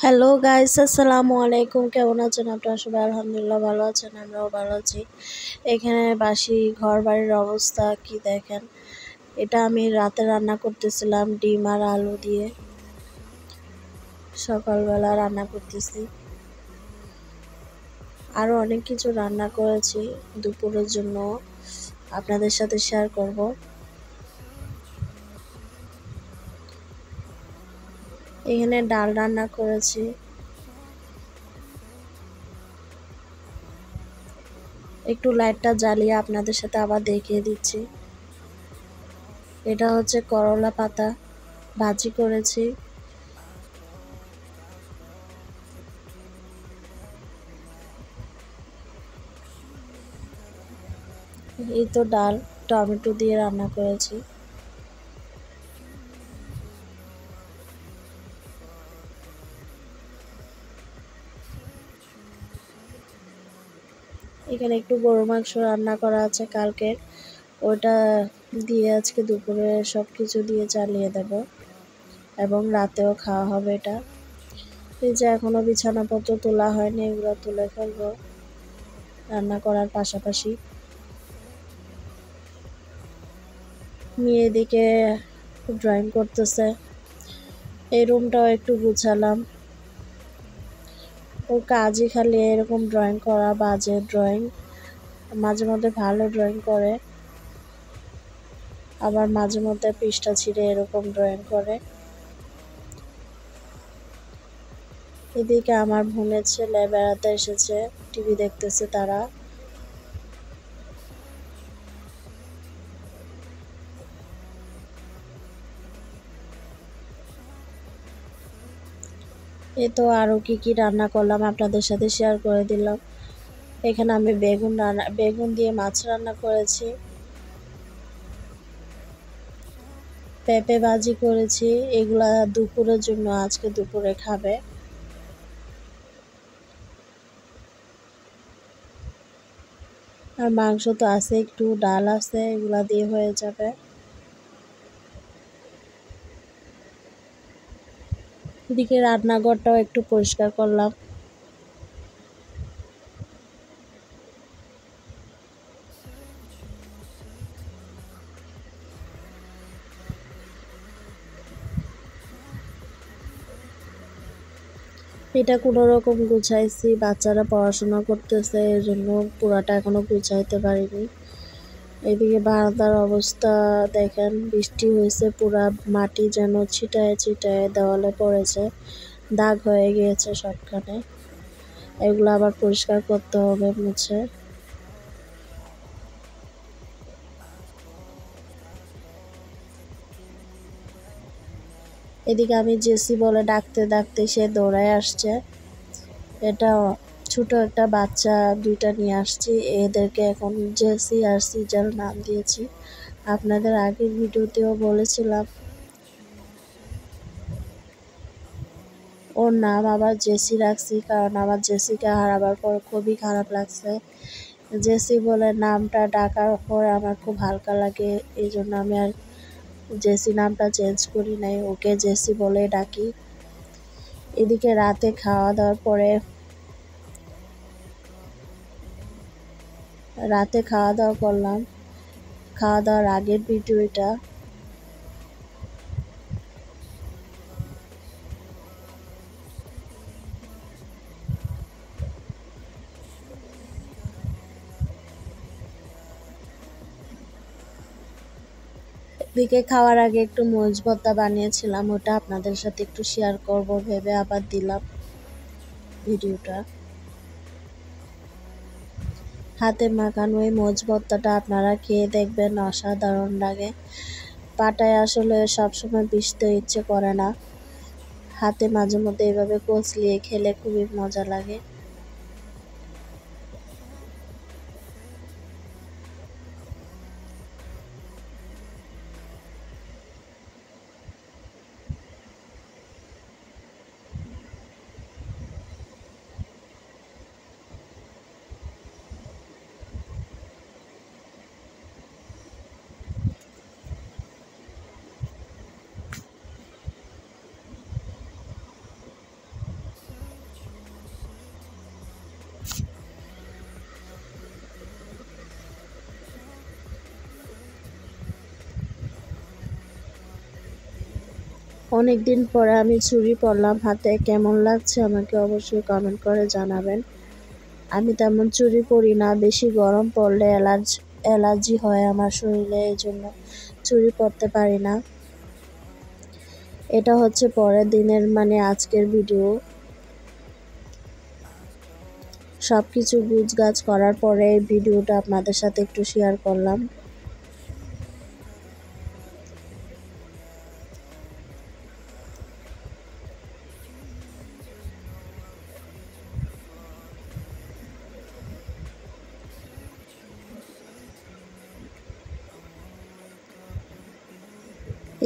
Hello guys, আসসালামু আলাইকুম। কেমন আছেন আপনারা সবাই? আলহামদুলিল্লাহ ভালো আছেন, আমরাও ভালো আছি। এখানে বাসি ঘর বাড়ির অবস্থা কি দেখেন। এটা আমি রাতে রান্না করতেছিলাম ডিম আর আলু দিয়ে। সকালবেলা রান্না করতেছি, আরও অনেক কিছু রান্না করেছি দুপুরের জন্য, আপনাদের সাথে শেয়ার করব। এখানে ডাল রান্না করেছি। একটু লাইটটা জ্বালিয়ে আপনাদের সাথে আবার দেখিয়ে দিচ্ছি। এটা হচ্ছে করলা পাতা ভাজি করেছি। এই তো ডাল টমেটো দিয়ে রান্না করেছি। এখানে একটু গরু মাংস রান্না করা আছে কালকের, ওটা দিয়ে আজকে দুপুরে সব কিছু দিয়ে চালিয়ে দেব এবং রাতেও খাওয়া হবে এটা। এই যে এখনও বিছানাপত্র তোলা হয়নি, এগুলো তুলে ফেলবো রান্না করার পাশাপাশি। মেয়ে এদিকে ড্রয়িং করতেছে। এই রুমটাও একটু গুছালাম। ওর কাজই খালি এরকম ড্রয়িং করা, বাজে ড্রয়িং। মাঝে মধ্যে ভালো ড্রয়িং করে, আবার মাঝে মধ্যে পৃষ্ঠা ছিঁড়ে এরকম ড্রয়িং করে। এদিকে আমার বোনের ছেলে বেড়াতে এসেছে, টিভি দেখতেছে তারা। এ তো আরও কি রান্না করলাম আপনাদের সাথে শেয়ার করে দিলাম। এখানে আমি বেগুন দিয়ে মাছ রান্না করেছি, পেঁপে ভাজি করেছি। এগুলা দুপুরের জন্য, আজকে দুপুরে খাবে। আর মাংস তো আছে, একটু ডাল আছে, এগুলা দিয়ে হয়ে যাবে। এদিকে রান্নাঘরটাও একটু পরিষ্কার করলাম। এটা কোনো রকম গুছাইছি, বাচ্চারা পড়াশোনা করতেছে, এর জন্য পুরাটা এখনো গুছাইতে পারিনি। এদিকে বারান্দার অবস্থা দেখেন, বৃষ্টি হয়েছে, পুরা মাটি যেন ছিটায় ছিটায় দেওয়ালে পড়েছে, দাগ হয়ে গিয়েছে সবখানে। এগুলো আবার পরিষ্কার করতে হবে, মুছে। এদিকে আমি জেসি বলে ডাকতে ডাকতে সে দৌড়ায় আসছে। এটা ছোট একটা বাচ্চা দুইটা নিয়ে আসছি, এদেরকে এখন জেসি আর সিজাল নাম দিয়েছি। আপনাদের আগের ভিডিওতেও বলেছিলাম। ওর নাম আবার জেসি রাখছি, কারণ আমার জেসিকে হারাবার পর খুবই খারাপ লাগছে। জেসি বলে নামটা ডাকার পর আমার খুব হালকা লাগে, এই জন্য আমি আর জেসি নামটা চেঞ্জ করি নাই, ওকে জেসি বলে ডাকি। এদিকে রাতে খাওয়া দাওয়ার পরে, রাতে খাওয়া দাওয়া করলাম, খাওয়া দাওয়ার আগের ভিডিও এটা। এদিকে খাওয়ার আগে একটু মরিচ ভর্তা বানিয়েছিলাম, ওটা আপনাদের সাথে একটু শেয়ার করব ভেবে আবার দিলাম ভিডিওটা। হাতে মাখানো এই মরিচ ভর্তাটা আপনারা খেয়ে দেখবেন, অসাধারণ লাগে। পাটায় আসলে সবসময় পিষতে ইচ্ছে করে না, হাতে মাঝে মধ্যে এভাবে কচলিয়ে খেলে খুবই মজা লাগে। অনেক দিন পরে আমি চুড়ি পরলাম হাতে, কেমন লাগছে আমাকে অবশ্যই কমেন্ট করে জানাবেন। আমি তেমন চুড়ি পরি না, বেশি গরম পড়লে অ্যালার্জি হয় আমার শরীরে, এই জন্য চুড়ি পরতে পারি না। এটা হচ্ছে পরের দিনের আজকের ভিডিও। সব কিছু গুছগাছ করার পরে এই ভিডিওটা আপনাদের সাথে একটু শেয়ার করলাম।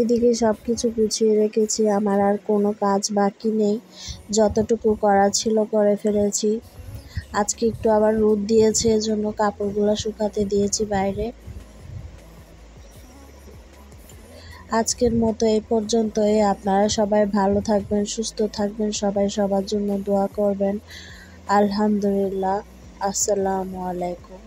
এদিকে সব কিছু গুছিয়ে রেখেছি, আমার আর কোনো কাজ বাকি নেই, যতটুকু করার ছিল করে ফেলেছি। আজকে একটু আবার রোদ দিয়েছে, এজন্য কাপড়গুলো শুকাতে দিয়েছি বাইরে। আজকের মতো এই পর্যন্তই। আপনারা সবাই ভালো থাকবেন, সুস্থ থাকবেন, সবাই সবার জন্য দোয়া করবেন। আলহামদুলিল্লাহ। আসসালামু আলাইকুম।